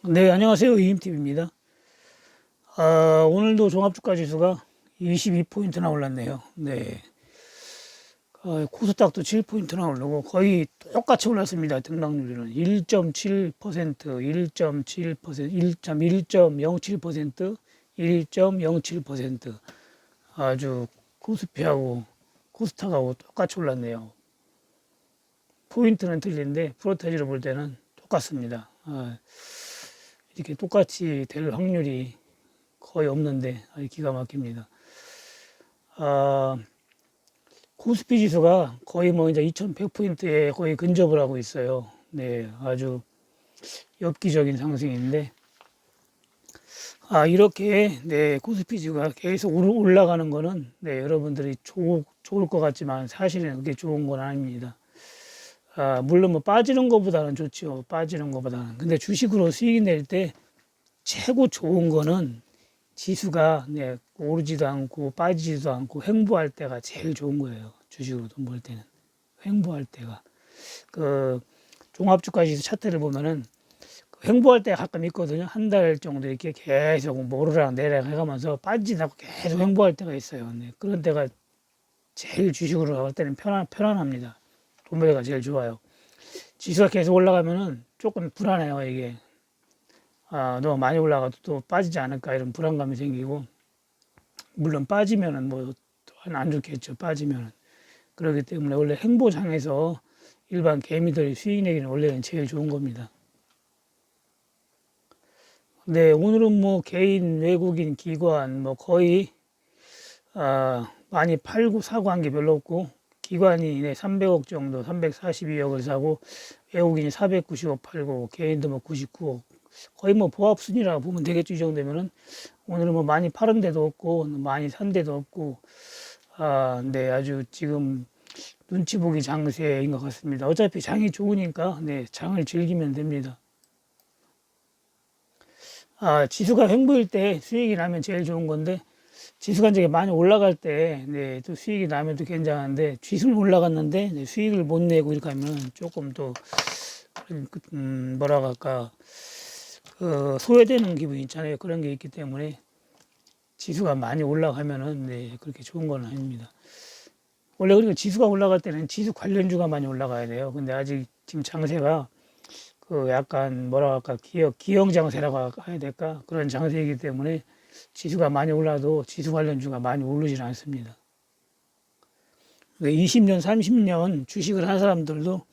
네, 안녕하세요. 이임TV입니다. 오늘도 종합주가 지수가 22포인트나 올랐네요. 네. 코스닥도 7포인트나 오르고 거의 똑같이 올랐습니다. 등락률은 1.7%, 1.7%, 1.07%, 1.07% 아주 코스피하고 코스닥하고 똑같이 올랐네요. 포인트는 틀린데 프로테지로 볼 때는 똑같습니다. 이렇게 똑같이 될 확률이 거의 없는데 기가 막힙니다. 코스피 지수가 거의 뭐 이제 2100포인트에 거의 근접을 하고 있어요. 네, 아주 엽기적인 상승인데, 이렇게, 네, 코스피 지수가 계속 올라가는 거는, 네, 여러분들이 좋을 것 같지만 사실은 그게 좋은 건 아닙니다. 물론 뭐 빠지는 것보다는 좋죠. 빠지는 것보다는. 근데 주식으로 수익 낼 때 최고 좋은 거는 지수가 네, 오르지도 않고 빠지지도 않고 횡보할 때가 제일 좋은 거예요. 주식으로 돈 벌 때는 횡보할 때가 그 종합주가 지수 차트를 보면은 그 횡보할 때가 가끔 있거든요. 한 달 정도 이렇게 계속 뭐 오르락 내리락 해가면서 빠지지 않고 계속 횡보할 때가 있어요. 네, 그런 때가 제일 주식으로 나갈 때는 편안합니다. 돈 벌기가 제일 좋아요. 지수가 계속 올라가면은 조금 불안해요. 이게 너무 많이 올라가도 또 빠지지 않을까 이런 불안감이 생기고, 물론 빠지면은 뭐 안 좋겠죠. 빠지면은. 그렇기 때문에 원래 행보장에서 일반 개미들이 수익 내기는 원래는 제일 좋은 겁니다. 네, 오늘은 뭐 개인, 외국인, 기관 뭐 거의 많이 팔고 사고 한 게 별로 없고, 기관이 네, 300억 정도, 342억을 사고, 외국인이 495억 팔고, 개인도 뭐 99억, 거의 뭐 보합순이라고 보면 되겠죠. 이 정도면은. 오늘은 뭐 많이 파는 데도 없고, 많이 산 데도 없고, 네, 아주 지금 눈치 보기 장세인 것 같습니다. 어차피 장이 좋으니까, 네, 장을 즐기면 됩니다. 지수가 횡보일 때 수익이 나면 제일 좋은 건데, 지수가 이제 많이 올라갈 때, 네, 또 수익이 나면 또 괜찮은데, 지수는 올라갔는데, 네, 수익을 못 내고 이렇게 하면 조금 또, 뭐라 할까, 소외되는 기분이 있잖아요. 그런 게 있기 때문에, 지수가 많이 올라가면은, 네, 그렇게 좋은 건 아닙니다. 원래 그리고 지수가 올라갈 때는 지수 관련주가 많이 올라가야 돼요. 근데 아직 지금 장세가 그 약간 뭐라 할까, 기형 장세라고 해야 될까? 그런 장세이기 때문에 지수가 많이 올라도 지수 관련주가 많이 오르질 않습니다. 20년, 30년 주식을 한 사람들도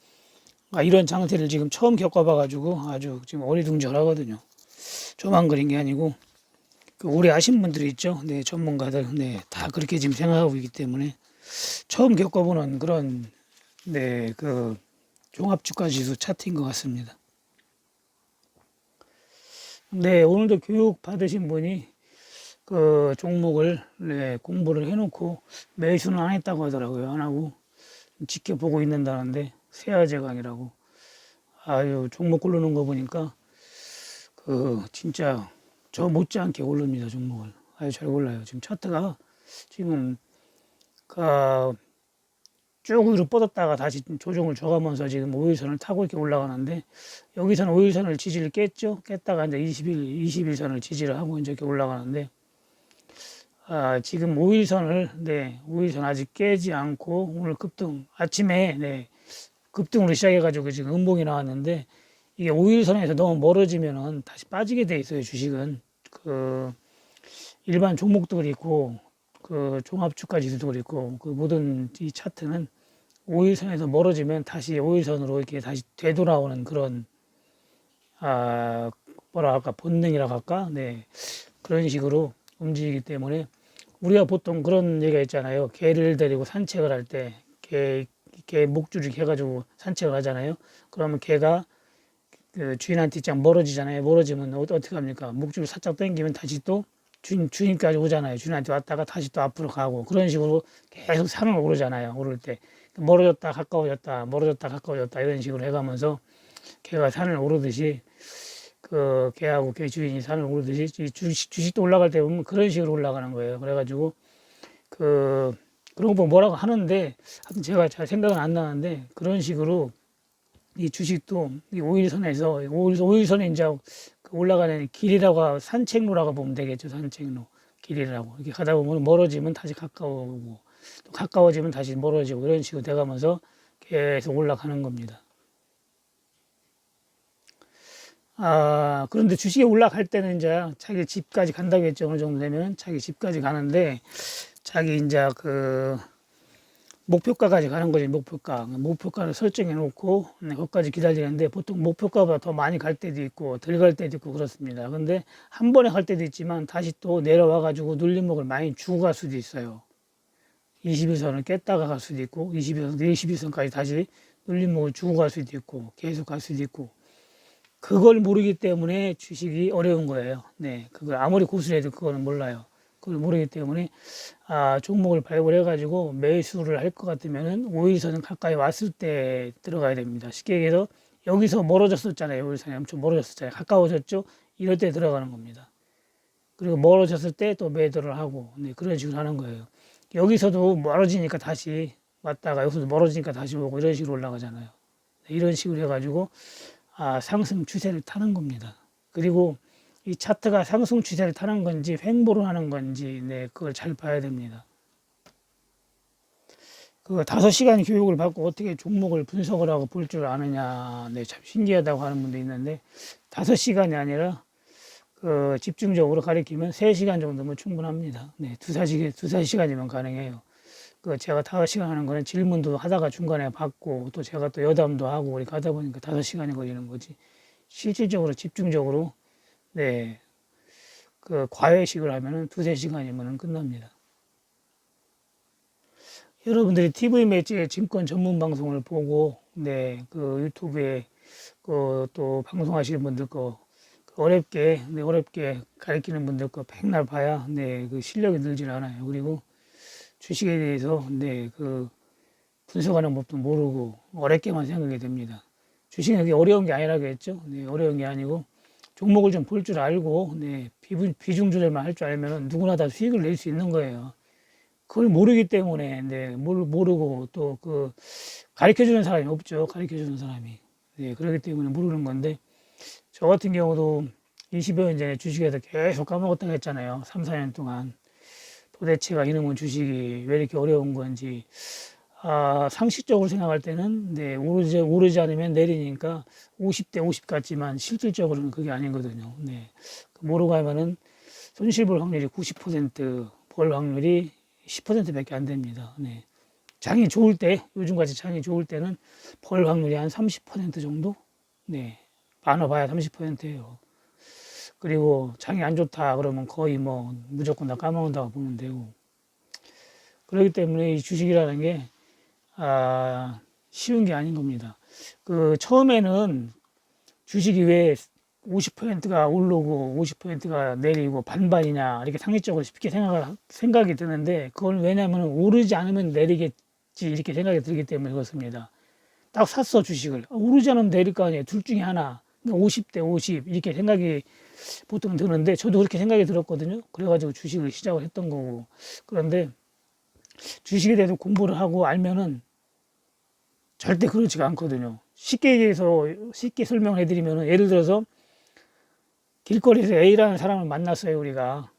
이런 장세를 지금 처음 겪어봐가지고 아주 지금 어리둥절하거든요. 조만 그린 게 아니고, 오래 하신 분들이 있죠. 네, 전문가들. 네, 다 그렇게 지금 생각하고 있기 때문에 처음 겪어보는 그런, 네, 종합주가 지수 차트인 것 같습니다. 네, 오늘도 교육 받으신 분이 그 종목을 네, 공부를 해놓고 매수는 안 했다고 하더라고요. 안 하고 지켜보고 있는다는데, 세아제강이라고. 아유, 종목 고르는 거 보니까 진짜 저 못지않게 오릅니다. 종목을 아주 잘 골라요. 지금 차트가 지금 쭉 위로 뻗었다가 다시 조정을 줘가면서 지금 5일선을 타고 이렇게 올라가는데, 여기서는 5일선을 지지를 깼죠. 깼다가 이제 21선을 지지를 하고 이제 이렇게 올라가는데, 지금 5일선을, 네, 5일선 아직 깨지 않고, 오늘 아침에, 네, 급등으로 시작해가지고 지금 음봉이 나왔는데, 이게 5일선에서 너무 멀어지면은 다시 빠지게 돼 있어요. 주식은. 일반 종목도 있고, 종합주가 지수도 그렇고, 모든 이 차트는 5일선에서 멀어지면 다시 5일선으로 이렇게 다시 되돌아오는 그런, 뭐라 할까, 본능이라고 할까? 네. 그런 식으로 움직이기 때문에, 우리가 보통 그런 얘기가 있잖아요. 개를 데리고 산책을 할 때, 개 목줄을 해가지고 산책을 하잖아요. 그러면 개가 그 주인한테 쫙 멀어지잖아요. 멀어지면 어떻게 합니까? 목줄을 살짝 당기면 다시 또 주인까지 오잖아요. 주인한테 왔다가 다시 또 앞으로 가고, 그런 식으로 계속 산을 오르잖아요. 오를 때. 멀어졌다 가까워졌다, 멀어졌다 가까워졌다, 이런 식으로 해가면서 개가 산을 오르듯이, 개하고 개 주인이 산을 오르듯이 주식도 올라갈 때 보면 그런 식으로 올라가는 거예요. 그래가지고 그런 거 뭐라고 하는데, 하여튼 제가 잘 생각은 안 나는데, 그런 식으로 이 주식도 이 5일선에서 5일선에 이제 그 올라가는 길이라고 산책로라고 보면 되겠죠. 산책로 길이라고 이렇게 가다 보면 멀어지면 다시 가까워오고 또 가까워지면 다시 멀어지고 이런 식으로 돼가면서 계속 올라가는 겁니다. 그런데 주식이 올라갈 때는 이제 자기 집까지 간다고 했죠. 어느 정도 되면 자기 집까지 가는데 자기 이제 그 목표가까지 가는 거지. 목표가를 설정해 놓고 거기까지 기다리는데 보통 목표가보다 더 많이 갈 때도 있고 덜 갈 때도 있고 그렇습니다. 근데 한 번에 갈 때도 있지만 다시 또 내려와 가지고 눌림목을 많이 주고 갈 수도 있어요. 21선을 깼다가 갈 수도 있고 21선까지 다시 눌림목을 주고 갈 수도 있고 계속 갈 수도 있고 그걸 모르기 때문에 주식이 어려운 거예요. 네, 그걸 아무리 고수해도 그거는 몰라요. 그걸 모르기 때문에 종목을 발굴해 가지고 매수를 할 것 같으면은 5일선은 가까이 왔을 때 들어가야 됩니다. 쉽게 얘기해서 여기서 멀어졌었잖아요. 5일선이 엄청 멀어졌었잖아요. 가까워졌죠. 이럴 때 들어가는 겁니다. 그리고 멀어졌을 때 또 매도를 하고 그런 식으로 하는 거예요. 여기서도 멀어지니까 다시 왔다가 여기서도 멀어지니까 다시 오고 이런 식으로 올라가잖아요. 이런 식으로 해가지고 상승 추세를 타는 겁니다. 그리고 이 차트가 상승 추세를 타는 건지 횡보를 하는 건지 그걸 잘 봐야 됩니다. 그 5시간 교육을 받고 어떻게 종목을 분석을 하고 볼 줄 아느냐, 참 신기하다고 하는 분도 있는데 5시간이 아니라 그 집중적으로 가리키면 3시간 정도면 충분합니다. 두세 시간이면 가능해요. 그 제가 5시간 하는 거는 질문도 하다가 중간에 받고 또 제가 또 여담도 하고 이렇게 하다 보니까 5시간이 걸리는 거지. 실질적으로 집중적으로 그 과외식을 하면은 2-3시간이면 끝납니다. 여러분들이 TV 매체 증권 전문 방송을 보고 그 유튜브에 그 또 방송하시는 분들 거 어렵게 가르치는 분들 거 백날 봐야 그 실력이 늘질 않아요. 그리고 주식에 대해서 그 분석하는 법도 모르고 어렵게만 생각이 됩니다. 주식은 그게 어려운 게 아니라겠죠. 어려운 게 아니고 종목을 좀 볼 줄 알고 비중 조절만 할 줄 알면 누구나 다 수익을 낼 수 있는 거예요. 그걸 모르기 때문에 모르고 또 그 가르쳐 주는 사람이 없죠. 가르쳐 주는 사람이. 그렇기 때문에 모르는 건데 저 같은 경우도 20여 년 전에 주식에서 계속 까먹었다고 했잖아요. 3-4년 동안. 도대체가 이놈의 주식이 왜 이렇게 어려운 건지. 상식적으로 생각할 때는 오르지 않으면 내리니까 50대 50 같지만 실질적으로는 그게 아니거든요. 모르고 하면은 손실 볼 확률이 90%, 벌 확률이 10%밖에 안 됩니다. 장이 좋을 때, 요즘같이 장이 좋을 때는 벌 확률이 한 30% 정도? 많아봐야 30%예요. 그리고 장이 안 좋다 그러면 거의 무조건 다 까먹는다고 보면 되고. 그렇기 때문에 이 주식이라는 게 쉬운 게 아닌 겁니다. 그 처음에는 주식이 왜 50%가 오르고 50%가 내리고 반반이냐 이렇게 상식적으로 쉽게 생각이 드는데 그건 왜냐하면 오르지 않으면 내리겠지 이렇게 생각이 들기 때문에 그렇습니다. 딱 샀어 주식을 오르지 않으면 내릴 거 아니에요. 둘 중에 하나 50대 50 이렇게 생각이 보통 드는데 저도 그렇게 생각이 들었거든요. 그래가지고 주식을 시작을 했던 거고 그런데 주식에 대해서 공부를 하고 알면은 절대 그렇지가 않거든요. 쉽게 설명을 해드리면 예를 들어서 길거리에서 A라는 사람을 만났어요. 우리가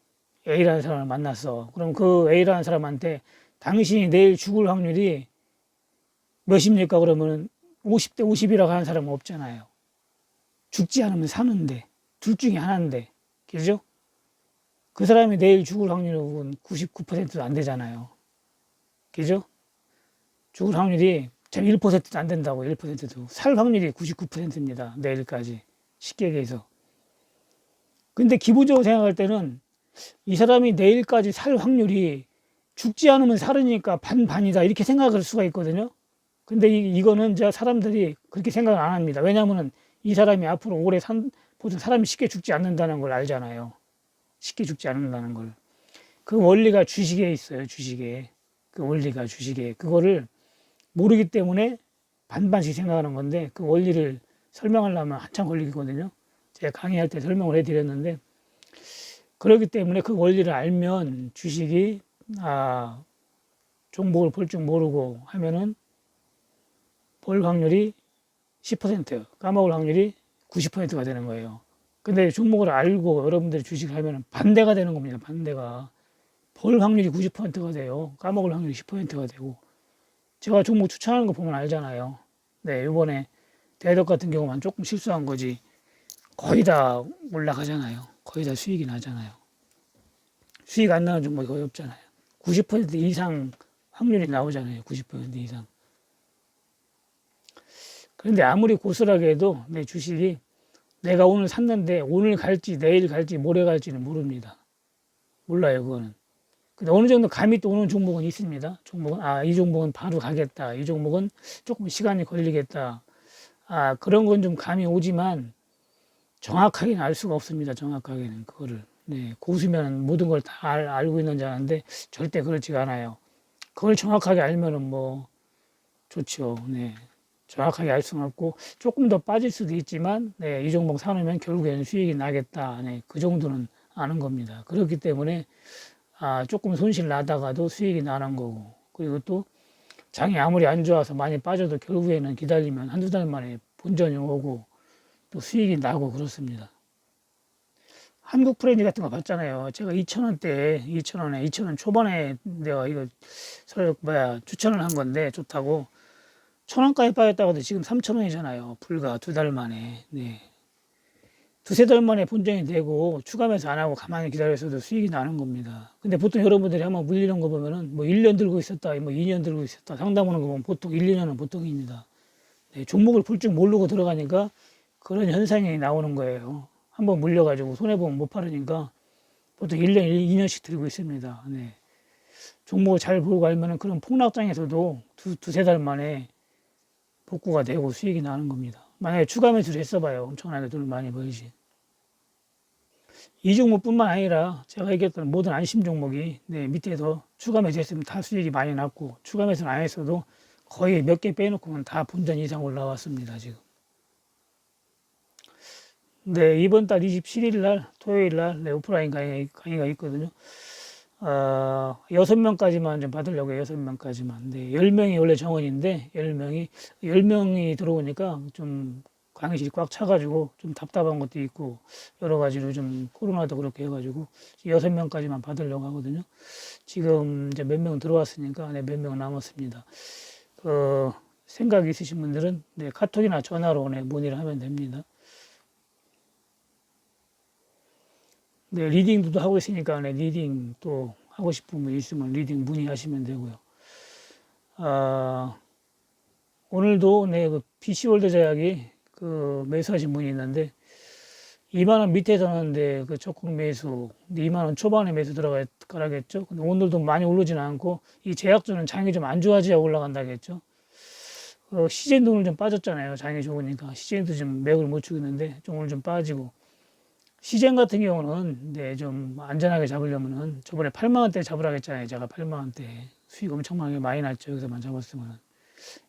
A라는 사람을 만났어. 그럼 그 A라는 사람한테 당신이 내일 죽을 확률이 몇입니까? 그러면 50대 50이라고 하는 사람은 없잖아요. 죽지 않으면 사는데 둘 중에 하나인데 그죠? 그 사람이 내일 죽을 확률은 99%도 안 되잖아요. 그죠? 죽을 확률이 1%도 안 된다고 1%도 살 확률이 99%입니다. 내일까지 쉽게 얘기해서. 근데 기본적으로 생각할 때는 이 사람이 내일까지 살 확률이 죽지 않으면 살으니까 반반이다 이렇게 생각할 수가 있거든요. 근데 이거는 사람들이 그렇게 생각을 안 합니다. 왜냐하면 이 사람이 앞으로 오래 보통 사람이 쉽게 죽지 않는다는 걸 알잖아요. 쉽게 죽지 않는다는 걸. 그 원리가 주식에 있어요. 주식에. 그 원리가 주식에. 그거를 모르기 때문에 반반씩 생각하는 건데 그 원리를 설명하려면 한참 걸리거든요. 제가 강의할 때 설명을 해드렸는데 그렇기 때문에 그 원리를 알면 주식이 종목을 볼 줄 모르고 하면은 벌 확률이 10%, 까먹을 확률이 90%가 되는 거예요. 근데 종목을 알고 여러분들이 주식을 하면 반대가 되는 겁니다. 반대가. 벌 확률이 90%가 돼요. 까먹을 확률이 10%가 되고. 제가 종목 추천하는 거 보면 알잖아요. 네, 요번에 대덕 같은 경우만 조금 실수한 거지. 거의 다 올라가잖아요. 거의 다 수익이 나잖아요. 수익 안 나는 종목이 거의 없잖아요. 90% 이상 확률이 나오잖아요. 90% 이상. 그런데 아무리 고스란하게 해도 내 주식이 내가 오늘 샀는데 오늘 갈지 내일 갈지 모레 갈지는 모릅니다. 몰라요, 그거는. 근데 어느 정도 감이 또 오는 종목은 있습니다. 종목은, 이 종목은 바로 가겠다. 이 종목은 조금 시간이 걸리겠다. 그런 건 좀 감이 오지만 정확하게는 알 수가 없습니다. 정확하게는 그거를. 네, 고수면 모든 걸 다 알고 있는 줄 아는데 절대 그렇지가 않아요. 그걸 정확하게 알면은 뭐 좋죠. 네. 정확하게 알 수는 없고 조금 더 빠질 수도 있지만 네, 이 종목 사놓으면 결국에는 수익이 나겠다. 네, 그 정도는 아는 겁니다. 그렇기 때문에 조금 손실 나다가도 수익이 나는 거고 그리고 또 장이 아무리 안 좋아서 많이 빠져도 결국에는 기다리면 한두 달 만에 본전이 오고 또 수익이 나고 그렇습니다. 한국 프렌즈 같은 거 봤잖아요. 제가 2,000원대, 2,000원에, 2,000원 초반에 내가 이거 추천을 한 건데 좋다고 1,000원까지 빠졌다고도 지금 3,000원이잖아요. 불과 두 달 만에. 네. 두세 달 만에 본전이 되고 추가 매수 안 하고 가만히 기다려서도 수익이 나는 겁니다. 근데 보통 여러분들이 한번 물리는 거 보면은 뭐 1년 들고 있었다, 뭐 2년 들고 있었다, 상담하는 거 보면 보통 1, 2년은 보통입니다. 네, 종목을 볼 줄 모르고 들어가니까 그런 현상이 나오는 거예요. 한번 물려가지고 손해보면 못 팔으니까 보통 1년, 2년씩 들고 있습니다. 네. 종목을 잘 보고 알면은 그런 폭락장에서도 두세 달 만에 복구가 되고 수익이 나는 겁니다. 만약에 추가 매수를 했어봐요. 엄청나게 돈을 많이 벌지. 이 종목뿐만 아니라 제가 얘기했던 모든 안심 종목이 네, 밑에서 추가 매수했으면 다 수익이 많이 났고 추가 매수는 안 했어도 거의 몇 개 빼놓고는 다 본전 이상 올라왔습니다. 지금. 네, 이번 달 27일 날 토요일 날 네, 오프라인 강의가 있거든요. 6명까지만 좀 받으려고 6명까지만. 네, 10명이 원래 정원인데 10명이 들어오니까 좀 강의실이 꽉 차가지고 좀 답답한 것도 있고 여러 가지로 좀 코로나도 그렇게 해가지고 6명까지만 받으려고 하거든요. 지금 이제 몇 명 들어왔으니까 네, 몇 명 남았습니다. 생각 있으신 분들은 네, 카톡이나 전화로 네, 문의를 하면 됩니다. 네, 리딩도 하고 있으니까 네, 리딩 또 하고 싶은 분 있으면 리딩 문의하시면 되고요. 오늘도 네, 그 PC월드 제약이 그 매수하신 분이 있는데 2만 원 밑에 샀는데 그 적극 매수 2만 원 초반에 매수 들어가겠죠. 근데 오늘도 많이 오르지는 않고 이 제약주는 장이 좀 안 좋아져야 올라간다겠죠. 시젠도 오늘 좀 빠졌잖아요. 장이 좋으니까 시젠도 좀 맥을 못 추겠는데 좀 오늘 좀 빠지고 시젠 같은 경우는 네, 좀 안전하게 잡으려면은 저번에 8만 원대 잡으라고 했잖아요. 제가 8만 원대 수익 엄청나게 많이 났죠. 여기서만 잡았으면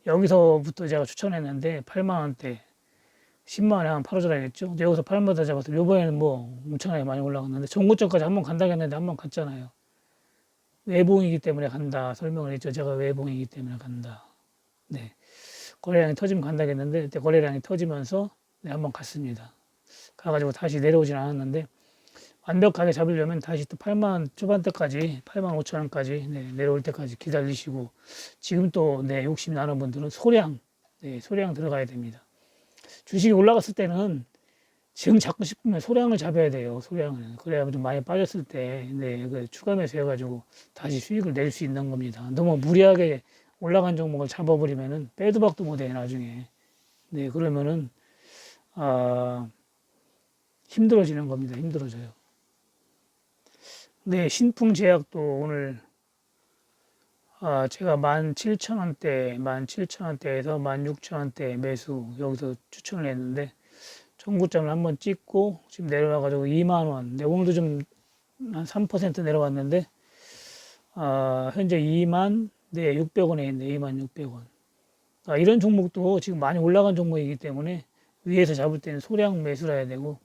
여기서부터 제가 추천했는데 8만 원대 10만 원에 한번 팔아줘야겠죠. 여기서 8만 원대 잡았어요. 요번에는 뭐 엄청나게 많이 올라갔는데 전고점까지 한번 간다고 했는데 한번 갔잖아요. 외봉이기 때문에 간다 설명을 했죠. 제가 외봉이기 때문에 간다. 네, 거래량이 터지면 간다고 했는데 그때 거래량이 터지면서 네, 한번 갔습니다. 가가지고 다시 내려오진 않았는데 완벽하게 잡으려면 다시 또 8만 초반대까지 8만 5천 원까지 네, 내려올 때까지 기다리시고 지금 또 네, 욕심 나는 분들은 소량 들어가야 됩니다. 주식이 올라갔을 때는 지금 잡고 싶으면 소량을 잡아야 돼요. 소량을 그래야 좀 많이 빠졌을 때 네, 그 추가 매수해가지고 다시 수익을 낼 수 있는 겁니다. 너무 무리하게 올라간 종목을 잡아버리면은 빼도 박도 못해 나중에. 네, 그러면은 힘들어지는 겁니다. 힘들어져요. 네, 신풍제약도 오늘 제가 17,000원대, 17,000원대에서 16,000원대 매수 여기서 추천을 했는데 전고점을 한번 찍고 지금 내려와가지고 2만 원. 네, 오늘도 좀 한 3% 내려왔는데 현재 2만 네, 600원에 있네. 2만 600원. 이런 종목도 지금 많이 올라간 종목이기 때문에 위에서 잡을 때는 소량 매수를 해야 되고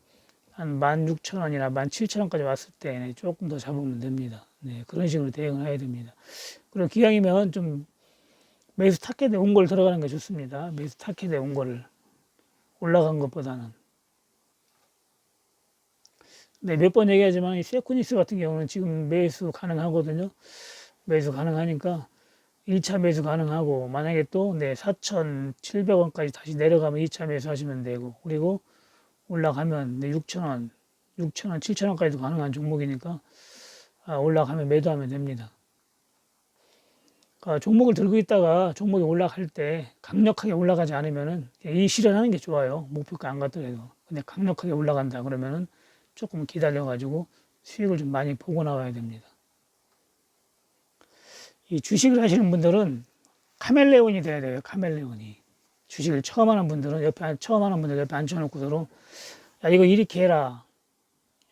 한 16,000원이나 17,000원까지 왔을 때 조금 더 잡으면 됩니다. 네, 그런 식으로 대응을 해야 됩니다. 그리고 기왕이면 좀 매수 타켓에 온 걸 들어가는 게 좋습니다. 매수 타켓에 온 거를 올라간 것보다는. 네, 몇 번 얘기하지만 이 세코닉스 같은 경우는 지금 매수 가능하거든요. 매수 가능하니까 1차 매수 가능하고 만약에 또 네, 4,700원까지 다시 내려가면 2차 매수 하시면 되고 그리고 올라가면 네, 6,000원, 6,000원, 7,000원까지도 가능한 종목이니까 올라가면 매도하면 됩니다. 종목을 들고 있다가 종목이 올라갈 때 강력하게 올라가지 않으면은 이 실현하는 게 좋아요. 목표가 안 갔더라도. 근데 강력하게 올라간다 그러면은 조금 기다려가지고 수익을 좀 많이 보고 나와야 됩니다. 이 주식을 하시는 분들은 카멜레온이 돼야 돼요. 카멜레온이. 주식을 처음 하는 분들은 처음 하는 분들 옆에 앉혀놓고 서로 야, 이거 이렇게 해라.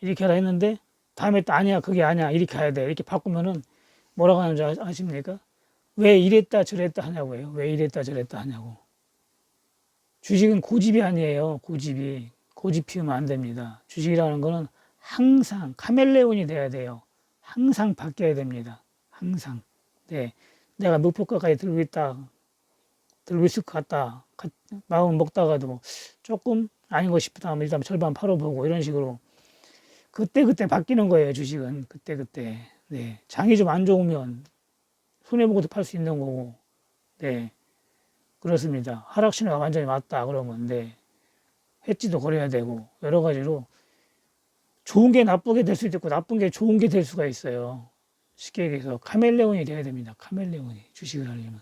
이렇게 해라 했는데 다음에 또 아니야. 그게 아니야. 이렇게 해야 돼. 이렇게 바꾸면은 뭐라고 하는지 아십니까? 왜 이랬다 저랬다 하냐고요. 왜 이랬다 저랬다 하냐고. 주식은 고집이 아니에요. 고집이. 고집 피우면 안 됩니다. 주식이라는 거는 항상 카멜레온이 돼야 돼요. 항상 바뀌어야 됩니다. 항상. 네. 내가 목표가까지 들고 있다. 들고 있을 것 같다. 마음 먹다가도 조금 아닌 것 싶다 하면 일단 절반 팔아보고 이런 식으로 그때그때 바뀌는 거예요. 주식은. 그때그때. 네. 장이 좀 안 좋으면 손해보고도 팔 수 있는 거고. 네. 그렇습니다. 하락 신호가 완전히 맞다. 그러면, 네. 해지도 걸어야 되고, 여러 가지로 좋은 게 나쁘게 될 수도 있고, 나쁜 게 좋은 게 될 수가 있어요. 쉽게 얘기해서 카멜레온이 돼야 됩니다. 카멜레온이. 주식을 하려면.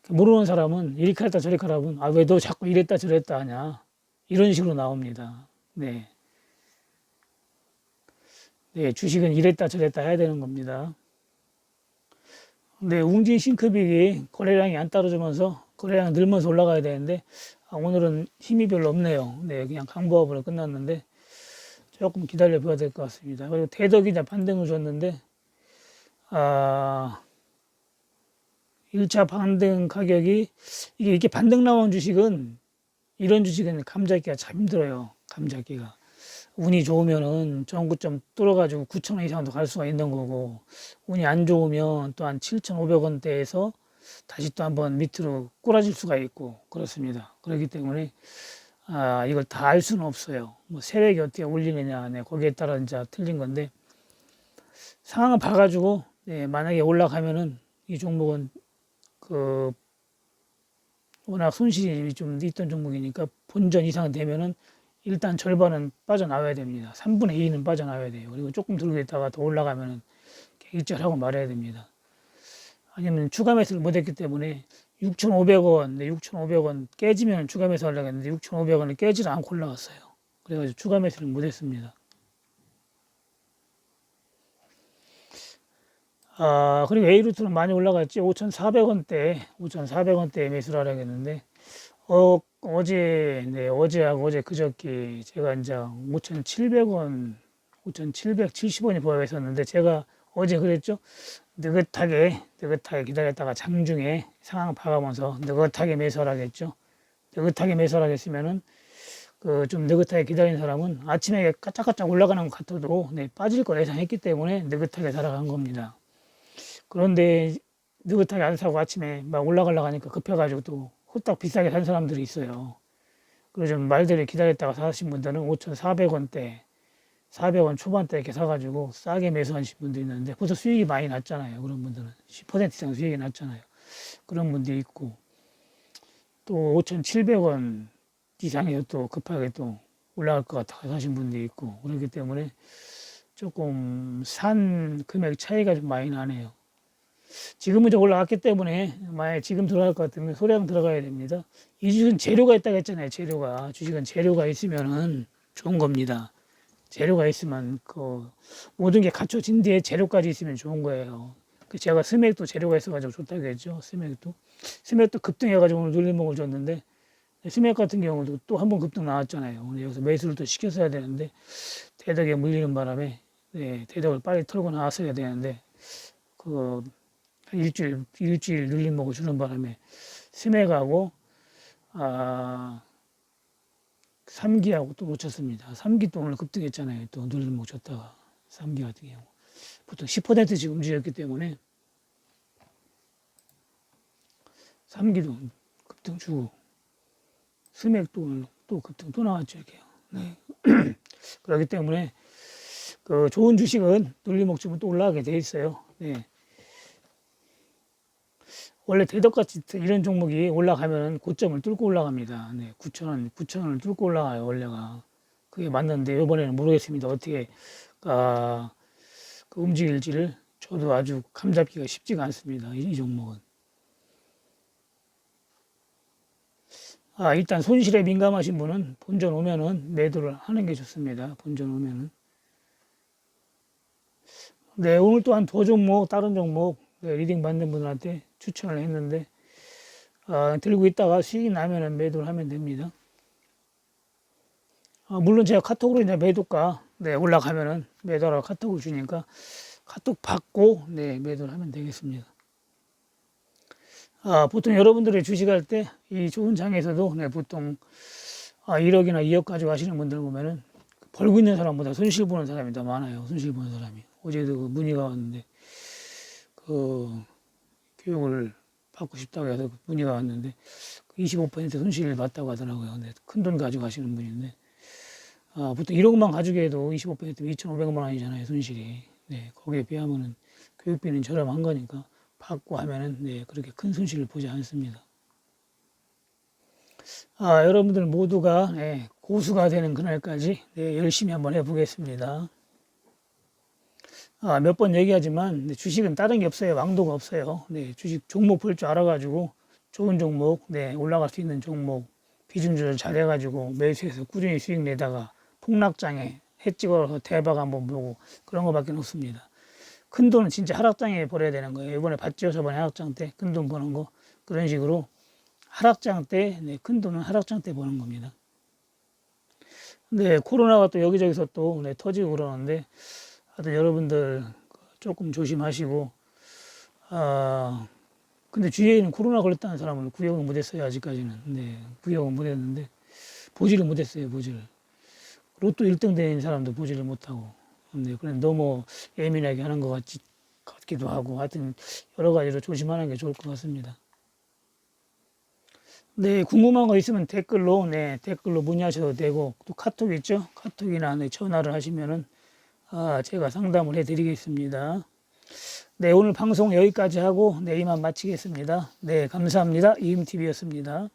모르는 사람은 이렇게 했다 저렇게 하라면, 왜 너 자꾸 이랬다 저랬다 하냐. 이런 식으로 나옵니다. 네. 네. 주식은 이랬다 저랬다 해야 되는 겁니다. 네, 웅진 싱크빅이 거래량이 안 따라주면서 거래량 늘면서 올라가야 되는데 오늘은 힘이 별로 없네요. 네, 그냥 강보합으로 끝났는데 조금 기다려 봐야 될 것 같습니다. 그리고 대덕이 이제 반등을 줬는데 1차 반등 가격이 이게 반등 나온 주식은 이런 주식은 감잡기가 참 힘들어요. 감잡기가. 운이 좋으면은 정구점 뚫어가지고 9,000원 이상도 갈 수가 있는 거고, 운이 안 좋으면 또 한 7,500원대에서 다시 또 한번 밑으로 꼬라질 수가 있고, 그렇습니다. 그렇기 때문에, 이걸 다 알 수는 없어요. 뭐 세력이 어떻게 올리느냐, 네, 거기에 따라 이제 틀린 건데, 상황을 봐가지고, 네, 만약에 올라가면은 이 종목은 그, 워낙 손실이 좀 있던 종목이니까 본전 이상 되면은 일단 절반은 빠져나와야 됩니다. 3분의 2는 빠져나와야 돼요. 그리고 조금 들고 있다가 더 올라가면은 일절하고 말아야 됩니다. 아니면 추가 매수를 못했기 때문에 6,500원, 네, 6,500원 깨지면 추가 매수 하려고 했는데 6,500원을 깨지를 않고 올라갔어요. 그래가지고 추가 매수를 못했습니다. 그리고 A루트는 많이 올라갔지. 5,400원대에 매수를 하려고 했는데 어제, 네, 어제하고 어제 그저께 제가 이제 5,700원, 5,770원이 보여있었는데 제가 어제 그랬죠. 느긋하게 기다렸다가 장중에 상황 봐가면서 느긋하게 매수하라겠죠. 느긋하게 매수하라겠으면은 그 좀 느긋하게 기다린 사람은 아침에 까짝까짝 올라가는 것 같아도 네, 빠질 거 예상했기 때문에 느긋하게 살아간 겁니다. 그런데 느긋하게 안 사고 아침에 막 올라가려고 하니까 급해가지고 또 후딱 비싸게 산 사람들이 있어요. 그리고 좀 말들을 기다렸다가 사신 분들은 5,400원대, 400원 초반대 이렇게 사가지고 싸게 매수하신 분도 있는데 벌써 수익이 많이 났잖아요. 그런 분들은 10% 이상 수익이 났잖아요. 그런 분들이 있고 또 5,700원 이상에 또 급하게 또 올라갈 것 같아 사신 분도 있고 그렇기 때문에 조금 산 금액 차이가 좀 많이 나네요. 지금은 좀 올라갔기 때문에 만약에 지금 들어갈 것 같으면 소량 들어가야 됩니다. 이 주식은 재료가 있다고 했잖아요. 재료가. 주식은 재료가 있으면은 좋은 겁니다. 재료가 있으면 그 모든 게 갖춰진 뒤에 재료까지 있으면 좋은 거예요. 제가 스맥도 재료가 있어가지고 좋다고 했죠. 스맥도 급등해가지고 오늘 눌림목을 줬는데 스맥 같은 경우도 또 한 번 급등 나왔잖아요. 오늘 여기서 매수를 또 시켰어야 되는데 대덕에 물리는 바람에 네, 대덕을 빨리 털고 나왔어야 되는데 그 일주일 눌림목을 주는 바람에 스맥하고 3기하고 또 놓쳤습니다. 3기 또 오늘 급등했잖아요. 또 눌림목 줬다가 3기 같은 경우 보통 10%씩 움직였기 때문에 3기도 급등 주고 스맥도 오늘 또 급등 또 나왔죠. 이렇게 그렇기 때문에 그 좋은 주식은 눌림목주면 또 올라가게 돼 있어요. 네. 원래 대덕같이 이런 종목이 올라가면 고점을 뚫고 올라갑니다. 네, 9,000원을 뚫고 올라가요, 원래가. 그게 맞는데, 이번에는 모르겠습니다. 어떻게, 그 움직일지를 저도 아주 감잡기가 쉽지가 않습니다. 이 종목은. 일단 손실에 민감하신 분은 본전 오면은 매도를 하는 게 좋습니다. 본전 오면은. 네, 오늘 또한 두 종목, 다른 종목, 네, 리딩 받는 분들한테 추천을 했는데, 들고 있다가 수익이 나면은 매도를 하면 됩니다. 물론 제가 카톡으로 이제 매도가, 네, 올라가면은 매도라고 카톡을 주니까 카톡 받고, 네, 매도를 하면 되겠습니다. 보통 여러분들이 주식할 때 이 좋은 장에서도, 네, 보통 1억이나 2억 가지고 하시는 분들 보면은 벌고 있는 사람보다 손실 보는 사람이 더 많아요. 손실 보는 사람이. 어제도 그 문의가 왔는데, 그 교육을 받고 싶다고 해서 문의가 왔는데 25% 손실을 봤다고 하더라고요. 근데 큰 돈 가지고 가시는 분인데 보통 1억만 가지고 해도 25%면 2,500만 원이잖아요, 손실이. 네, 거기에 비하면은 교육비는 저렴한 거니까 받고 하면은 네, 그렇게 큰 손실을 보지 않습니다. 여러분들 모두가 네, 고수가 되는 그날까지 네, 열심히 한번 해보겠습니다. 몇 번 얘기하지만 주식은 다른 게 없어요. 왕도가 없어요. 네, 주식 종목 볼 줄 알아가지고 좋은 종목, 네, 올라갈 수 있는 종목 비중 조절 잘해가지고 매수해서 꾸준히 수익 내다가 폭락장에 해 찍어서 대박 한번 보고 그런 거밖에 없습니다. 큰 돈은 진짜 하락장에 버려야 되는 거예요. 이번에 봤죠? 저번에 하락장 때 큰 돈 버는 거 그런 식으로 하락장 때, 네, 큰 돈은 하락장 때 버는 겁니다. 네, 코로나가 또 여기저기서 또 네, 터지고 그러는데 하여튼 여러분들 조금 조심하시고 근데 주위에는 코로나 걸렸다는 사람을 구역을 못했어요. 아직까지는. 네, 구역은 못했는데 보지를 못했어요. 보지를. 로또 1등 된 사람도 보지를 못하고. 네, 그래 너무 예민하게 하는 것 같기도 하고 하여튼 여러 가지로 조심하는 게 좋을 것 같습니다. 네, 궁금한 거 있으면 댓글로 문의하셔도 되고 또 카톡 있죠? 카톡이나 네, 전화를 하시면은 제가 상담을 해드리겠습니다. 네, 오늘 방송 여기까지 하고, 네, 이만 마치겠습니다. 네, 감사합니다. 이음TV였습니다.